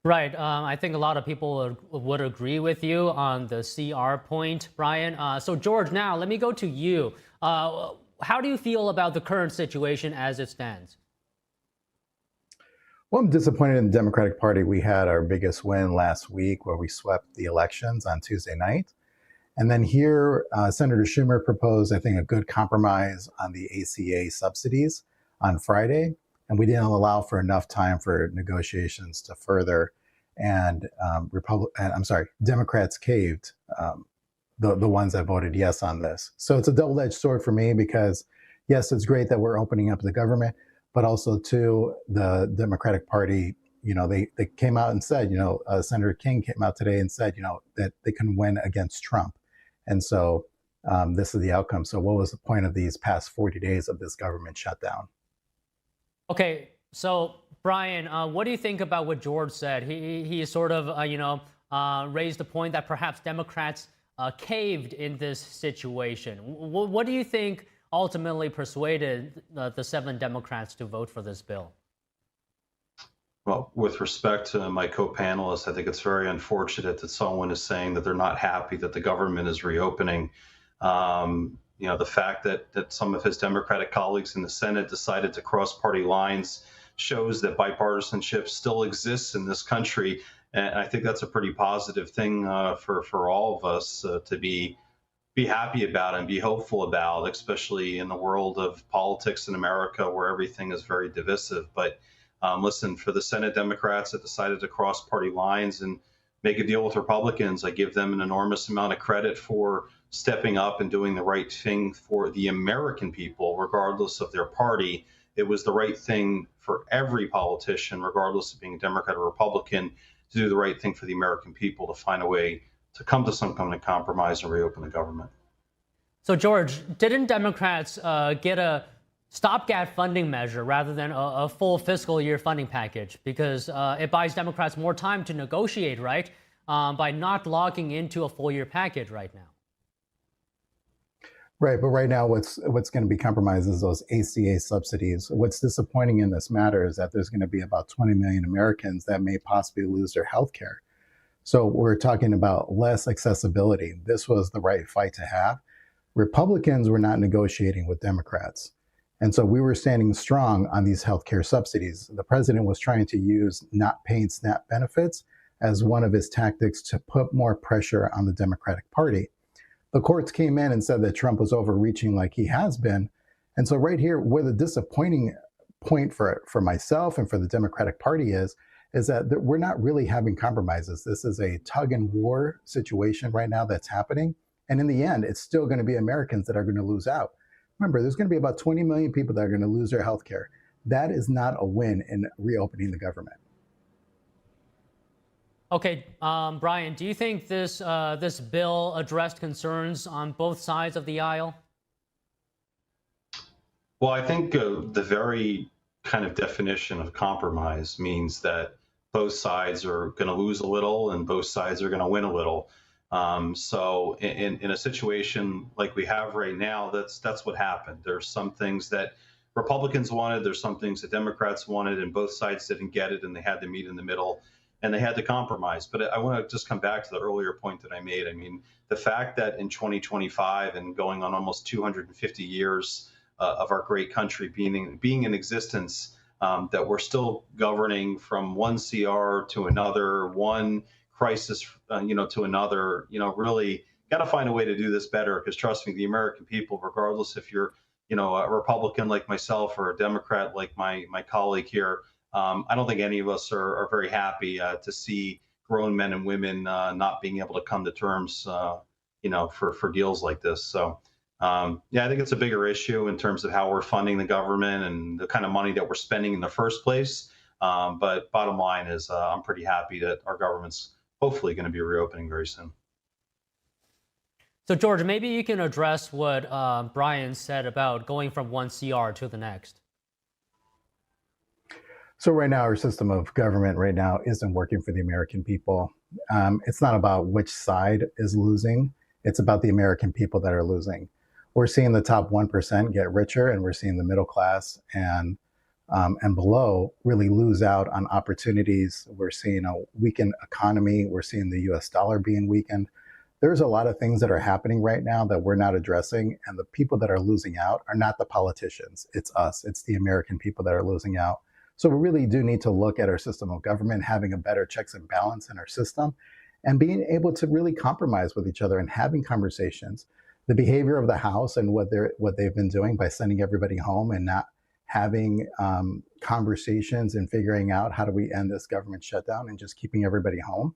Right. I think a lot of people would agree with you on the CR point, Brian. So, George, now let me go to you. How do you feel about the current situation as it stands? Well, I'm disappointed in the Democratic Party. We had our biggest win last week where we swept the elections on Tuesday night. And then here, Senator Schumer proposed, I think, a good compromise on the ACA subsidies on Friday. And we didn't allow for enough time for negotiations to further. And Democrats caved, the ones that voted yes on this. So it's a double-edged sword for me because, yes, it's great that we're opening up the government, but also, too, the Democratic Party, they came out and said, Senator King came out today and said, that they can win against Trump. And so this is the outcome. So what was the point of these past 40 days of this government shutdown? Okay, so Brian, what do you think about what George said? He sort of, raised the point that perhaps Democrats caved in this situation. What do you think ultimately persuaded the 7 Democrats to vote for this bill? Well, with respect to my co-panelists, I think it's very unfortunate that someone is saying that they're not happy that the government is reopening. The fact that some of his Democratic colleagues in the Senate decided to cross party lines shows that bipartisanship still exists in this country. And I think that's a pretty positive thing for all of us to be happy about and be hopeful about, especially in the world of politics in America where everything is very divisive. But listen, for the Senate Democrats that decided to cross party lines and make a deal with Republicans, I give them an enormous amount of credit for stepping up and doing the right thing for the American people, regardless of their party. It was the right thing for every politician, regardless of being a Democrat or Republican, to do the right thing for the American people, to find a way to come to some kind of compromise and reopen the government. So, George, didn't Democrats get a stopgap funding measure rather than a full fiscal year funding package? Because it buys Democrats more time to negotiate, right, by not locking into a full year package right now. Right, but right now what's going to be compromised is those ACA subsidies. What's disappointing in this matter is that there's going to be about 20 million Americans that may possibly lose their health care. So we're talking about less accessibility. This was the right fight to have. Republicans were not negotiating with Democrats. And so we were standing strong on these healthcare subsidies. The president was trying to use not paying SNAP benefits as one of his tactics to put more pressure on the Democratic Party. The courts came in and said that Trump was overreaching like he has been. And so right here, where the disappointing point for myself and for the Democratic Party is that we're not really having compromises. This is a tug and war situation right now that's happening. And in the end, it's still going to be Americans that are going to lose out. Remember, there's going to be about 20 million people that are going to lose their health care. That is not a win in reopening the government. Okay, Brian, do you think this bill addressed concerns on both sides of the aisle? Well, I think the very kind of definition of compromise means that both sides are going to lose a little and both sides are going to win a little. So in a situation like we have right now, that's what happened. There's some things that Republicans wanted, there's some things that Democrats wanted, and both sides didn't get it, and they had to meet in the middle, and they had to compromise. But I want to just come back to the earlier point that I made. I mean, the fact that in 2025 and going on almost 250 years of our great country being in existence, that we're still governing from one CR to another, one crisis, to another, really got to find a way to do this better. Because trust me, the American people, regardless if you're, a Republican like myself or a Democrat like my colleague here, I don't think any of us are very happy to see grown men and women not being able to come to terms, for deals like this. So, I think it's a bigger issue in terms of how we're funding the government and the kind of money that we're spending in the first place. But bottom line is I'm pretty happy that our government's hopefully going to be reopening very soon. So, George, maybe you can address what Brian said about going from one CR to the next. So right now, our system of government right now isn't working for the American people. It's not about which side is losing. It's about the American people that are losing. We're seeing the top 1% get richer, and we're seeing the middle class and below really lose out on opportunities. We're seeing a weakened economy. We're seeing the US dollar being weakened. There's a lot of things that are happening right now that we're not addressing. And the people that are losing out are not the politicians. It's us. It's the American people that are losing out. So we really do need to look at our system of government, having a better checks and balance in our system, and being able to really compromise with each other and having conversations. The behavior of the House and what they've been doing by sending everybody home and not having conversations and figuring out how do we end this government shutdown and just keeping everybody home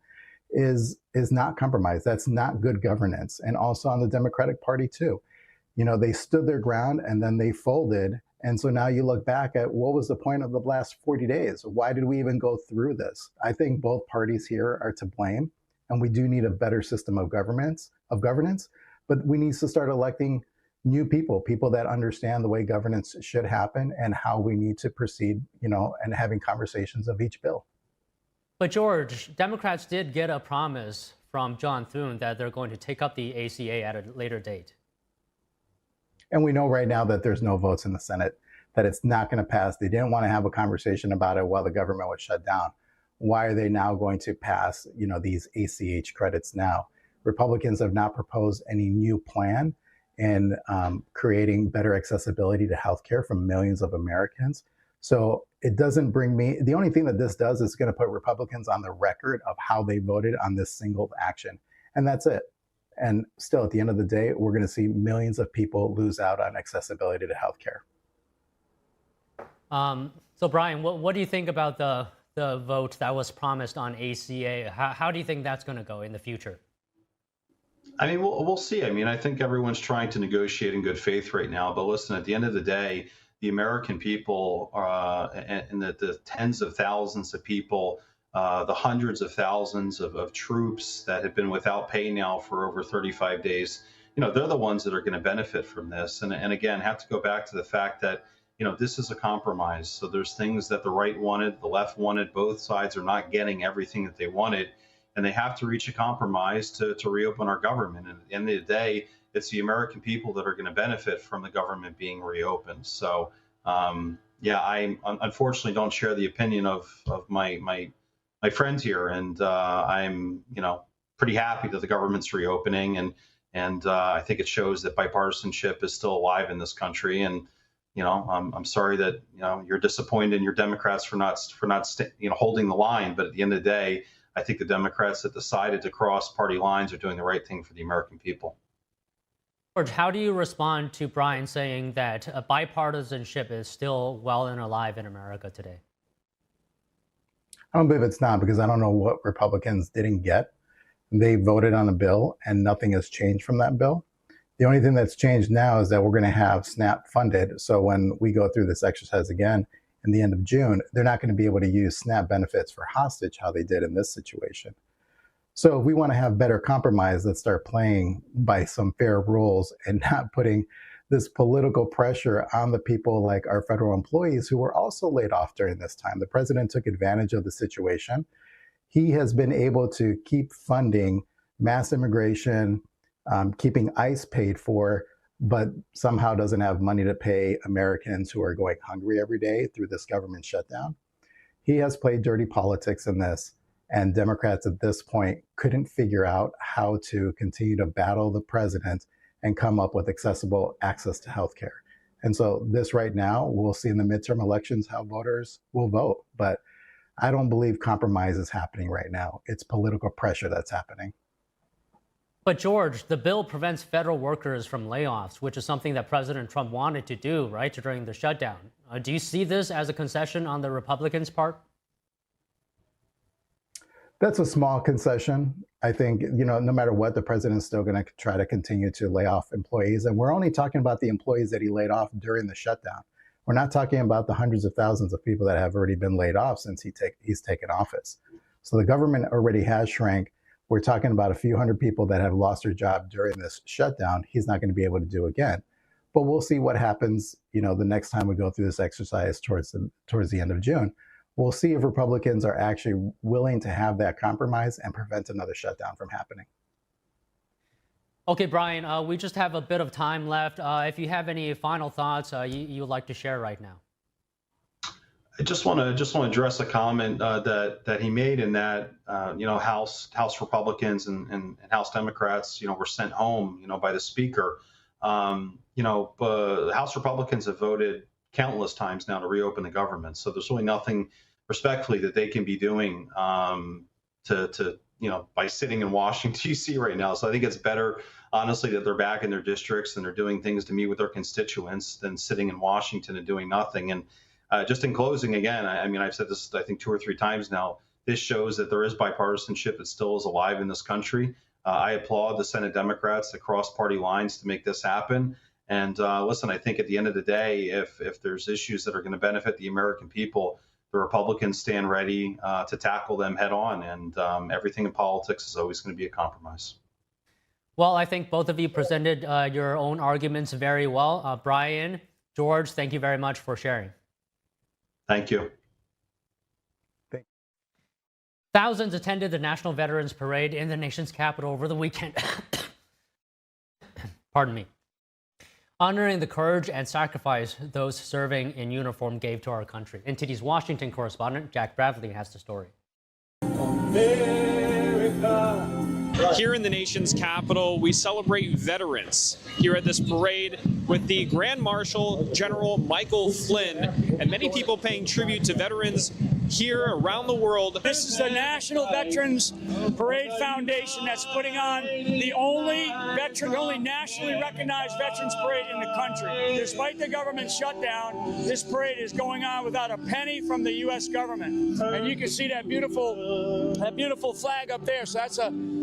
is not compromise. That's not good governance. And also on the Democratic Party too. They stood their ground and then they folded. And so now you look back at what was the point of the last 40 days? Why did we even go through this? I think both parties here are to blame, and we do need a better system of governance, but we need to start electing new people that understand the way governance should happen and how we need to proceed, and having conversations of each bill. But George, Democrats did get a promise from John Thune that they're going to take up the ACA at a later date. And we know right now that there's no votes in the Senate, that it's not going to pass. They didn't want to have a conversation about it while the government was shut down. Why are they now going to pass, these ACH credits now? Republicans have not proposed any new plan in creating better accessibility to healthcare for millions of Americans. So it doesn't bring me, the only thing that this does is going to put Republicans on the record of how they voted on this single action. And that's it. And still, at the end of the day, we're going to see millions of people lose out on accessibility to healthcare. So Brian, what do you think about the vote that was promised on ACA? How do you think that's going to go in the future? I mean, we'll see. I mean, I think everyone's trying to negotiate in good faith right now. But listen, at the end of the day, the American people and the tens of thousands of people, the hundreds of thousands of troops that have been without pay now for over 35 days, they're the ones that are going to benefit from this. And again, have to go back to the fact that, this is a compromise. So there's things that the right wanted, the left wanted, both sides are not getting everything that they wanted. And they have to reach a compromise to reopen our government. And at the end of the day, it's the American people that are going to benefit from the government being reopened. So, yeah, I unfortunately don't share the opinion of my friends here, and I'm pretty happy that the government's reopening, and I think it shows that bipartisanship is still alive in this country. And I'm sorry that you're disappointed in your Democrats for not holding the line, but at the end of the day, I think the Democrats that decided to cross party lines are doing the right thing for the American people. George, how do you respond to Brian saying that bipartisanship is still well and alive in America today? I don't believe it's not, because I don't know what Republicans didn't get. They voted on a bill and nothing has changed from that bill. The only thing that's changed now is that we're going to have SNAP funded. So when we go through this exercise again in the end of June, they're not going to be able to use SNAP benefits for hostage how they did in this situation. So if we want to have better compromise, let's start playing by some fair rules and not putting this political pressure on the people like our federal employees who were also laid off during this time. The president took advantage of the situation. He has been able to keep funding mass immigration, keeping ICE paid for, but somehow doesn't have money to pay Americans who are going hungry every day through this government shutdown. He has played dirty politics in this, and Democrats at this point couldn't figure out how to continue to battle the president and come up with accessible access to healthcare. And so this right now, we'll see in the midterm elections how voters will vote. But I don't believe compromise is happening right now. It's political pressure that's happening. But George, the bill prevents federal workers from layoffs, which is something that President Trump wanted to do, right, during the shutdown. Do you see this as a concession on the Republicans' part? That's a small concession. I think, no matter what, the president's still going to try to continue to lay off employees. And we're only talking about the employees that he laid off during the shutdown. We're not talking about the hundreds of thousands of people that have already been laid off since he's taken office. So the government already has shrank. We're talking about a few hundred people that have lost their job during this shutdown. He's not going to be able to do again. But we'll see what happens, the next time we go through this exercise towards the end of June. We'll see if Republicans are actually willing to have that compromise and prevent another shutdown from happening. Okay, Brian, we just have a bit of time left. If you have any final thoughts you would like to share right now. I just want to address a comment that he made in that House Republicans and House Democrats were sent home by the Speaker. The House Republicans have voted countless times now to reopen the government, so there's really nothing respectfully that they can be doing by sitting in Washington D.C. right now. So I think it's better, honestly, that they're back in their districts and they're doing things to meet with their constituents than sitting in Washington and doing nothing. And just in closing, again, I've said this, I think, 2 or 3 times now. This shows that there is bipartisanship that still is alive in this country. I applaud the Senate Democrats that cross party lines to make this happen. And listen, I think at the end of the day, if there's issues that are going to benefit the American people, the Republicans stand ready to tackle them head on. And everything in politics is always going to be a compromise. Well, I think both of you presented your own arguments very well. Brian, George, thank you very much for sharing. Thank you. Thousands attended the National Veterans Parade in the nation's capital over the weekend. Pardon me. Honoring the courage and sacrifice those serving in uniform gave to our country. NTD's Washington correspondent Jack Bradley has the story. America, Here in the nation's capital, we celebrate veterans here at this parade with the Grand Marshal General Michael Flynn and many people paying tribute to veterans here around the world. This is the National Veterans Parade Foundation that's putting on the only nationally recognized veterans parade in the country. Despite the government shutdown, this parade is going on without a penny from the U.S. government. And you can see that beautiful flag up there. So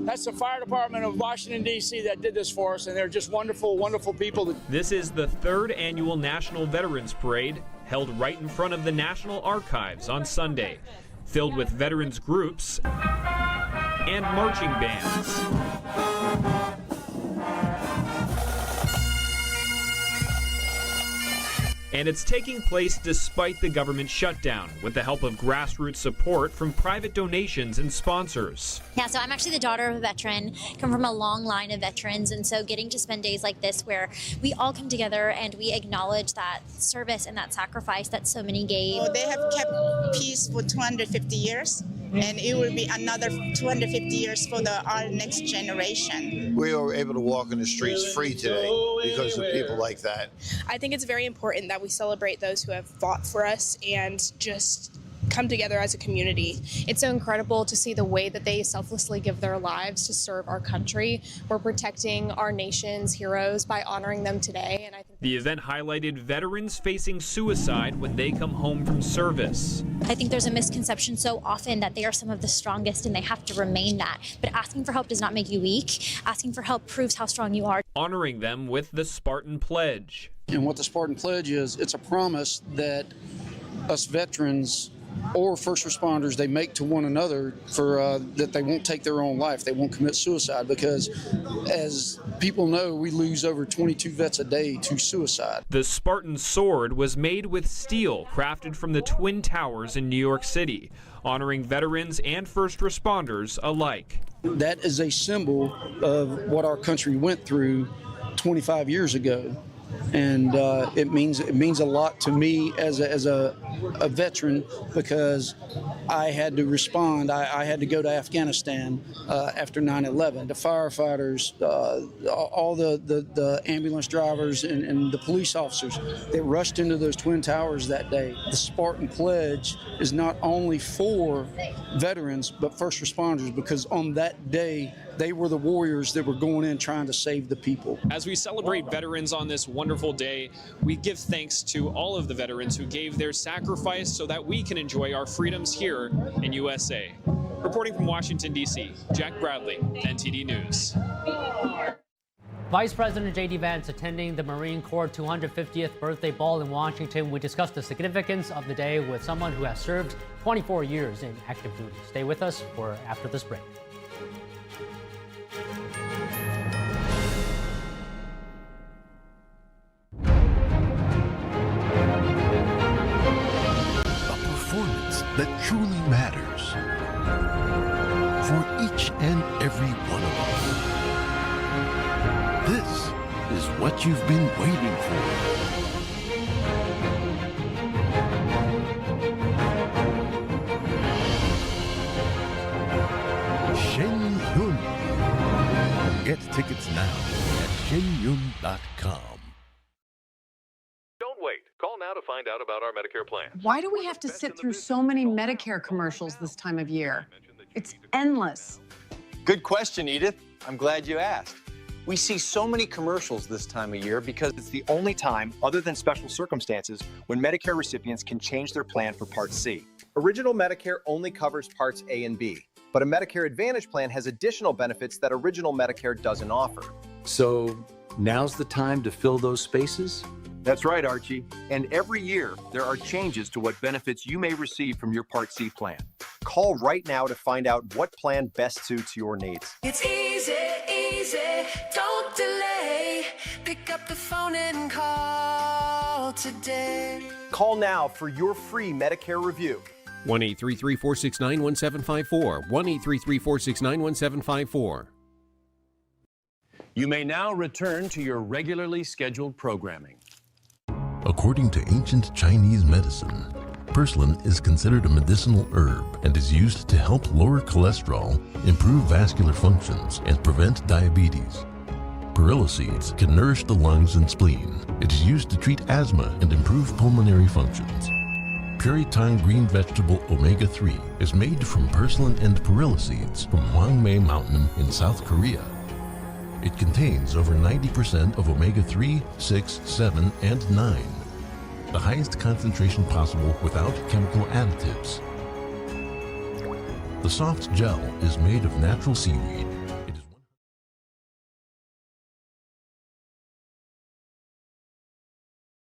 that's the fire department of Washington, D.C. that did this for us, and they're just wonderful, wonderful people. This is the third annual National Veterans Parade, held right in front of the National Archives on Sunday, filled with veterans groups and marching bands. And it's taking place despite the government shutdown, with the help of grassroots support from private donations and sponsors. Yeah, so I'm actually the daughter of a veteran, come from a long line of veterans, and so getting to spend days like this where we all come together and we acknowledge that service and that sacrifice that so many gave. They have kept peace for 250 years. And it will be another 250 years for our next generation. We are able to walk in the streets free today because of people like that. I think it's very important that we celebrate those who have fought for us and just come together as a community. It's so incredible to see the way that they selflessly give their lives to serve our country. We're protecting our nation's heroes by honoring them today. And I think the event highlighted veterans facing suicide when they come home from service. I think there's a misconception so often that they are some of the strongest and they have to remain that. But asking for help does not make you weak. Asking for help proves how strong you are. Honoring them with the Spartan Pledge. And what the Spartan Pledge is, it's a promise that us veterans or first responders, they make to one another for that they won't take their own life, they won't commit suicide, because as people know, we lose over 22 vets a day to suicide. The Spartan sword was made with steel crafted from the Twin Towers in New York City, honoring veterans and first responders alike. That is a symbol of what our country went through 25 years ago. And it means a lot to me as a veteran, because I had to respond. I had to go to Afghanistan after 9/11. The firefighters, all the ambulance drivers, and the police officers that rushed into those Twin Towers that day. The Spartan Pledge is not only for veterans but first responders, because on that day they were the warriors that were going in trying to save the people. As we celebrate veterans on this wonderful day, we give thanks to all of the veterans who gave their sacrifice so that we can enjoy our freedoms here in USA. Reporting from Washington, D.C., Jack Bradley, NTD News. Vice President J.D. Vance attending the Marine Corps 250th birthday ball in Washington. We discussed the significance of the day with someone who has served 24 years in active duty. Stay with us for after this break. That truly matters for each and every one of us. This is what you've been waiting for. Shen Yun. Get tickets now at shenyun.com. Don't wait. Call now to find out about our Medicare plan. Why do we have to sit through so many Medicare commercials this time of year? It's endless. Good question, Edith. I'm glad you asked. We see so many commercials this time of year because it's the only time, other than special circumstances, when Medicare recipients can change their plan for Part C. Original Medicare only covers Parts A and B, but a Medicare Advantage plan has additional benefits that Original Medicare doesn't offer. So now's the time to fill those spaces? That's right, Archie. And every year, there are changes to what benefits you may receive from your Part C plan. Call right now to find out what plan best suits your needs. It's easy, easy, don't delay. Pick up the phone and call today. Call now for your free Medicare review. 1-833-469-1754. 1-833-469-1754. You may now return to your regularly scheduled programming. According to ancient Chinese medicine, Purslane is considered a medicinal herb and is used to help lower cholesterol, improve vascular functions, and prevent diabetes. Perilla seeds can nourish the lungs and spleen. It is used to treat asthma and improve pulmonary functions. Puritan green vegetable omega-3 is made from purslane and perilla seeds from Hwangmae Mountain in South Korea. It contains over 90% of omega-3, 6, 7, and 9, the highest concentration possible without chemical additives. The soft gel is made of natural seaweed